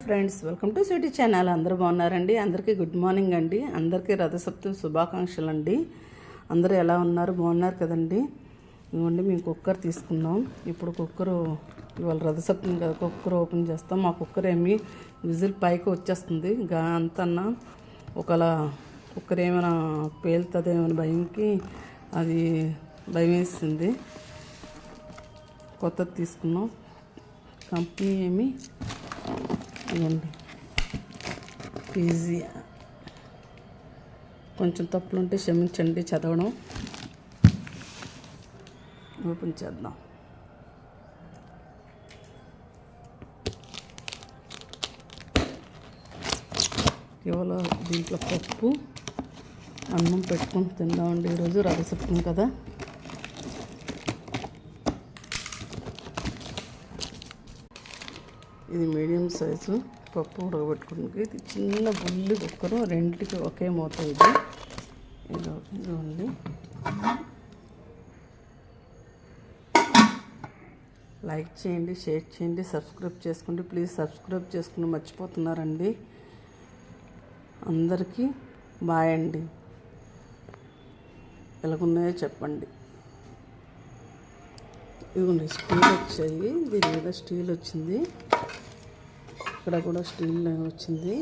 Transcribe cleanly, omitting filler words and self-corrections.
Friends, welcome to city channel. అందరూ బాగున్నారండి? అందరికీ గుడ్ మార్నింగ్ అండి. అందరికీ రథసప్తమి శుభాకాంక్షలు అండి. అందరూ ఎలా ఉన్నారు? బాగున్నారు కదండి? ఇవ్వండి, మేము కుక్కర్ తీసుకున్నాం. ఇప్పుడు కుక్కరు ఇవాళ రథసప్తమి కదా, కుక్కర్ ఓపెన్ చేస్తాం. మా కుక్కర్ ఏమి విజిల్ పైకి వచ్చేస్తుంది అంతన్నా. ఒకలా కుక్కర్ ఏమైనా పేలుతుందేమని భయంకి అది భయం వేసింది. కొత్తది తీసుకున్నాం. కంపెనీ ఏమి ఇవ్వండి, ఈజీ. కొంచెం తప్పులుంటే క్షమించండి, చదవడం. ఓపెన్ చేద్దాం. ఇవాళ దీంట్లో పప్పు అన్నం పెట్టుకొని తిందామండి. ఈరోజు రథసప్తమి కదా. ఇది మీడియం సైజు పప్పు ఉడకబెట్టుకోవడానికి. ఇది చిన్న బుల్లి కుక్కరు, రెండింటికి ఒకే మూత. ఇది ఇదిగోండి. లైక్ చేయండి, షేర్ చేయండి, సబ్స్క్రైబ్ చేసుకోండి. ప్లీజ్ సబ్స్క్రైబ్ చేసుకుని మర్చిపోతున్నారండి. అందరికీ బాయ్ అండి. ఎలాగున్నాయో చెప్పండి. ఇదిగోండి, స్టీల్ వచ్చాయి. దీని మీద స్టీల్ వచ్చింది, ఇక్కడ కూడా స్టీల్ వచ్చింది.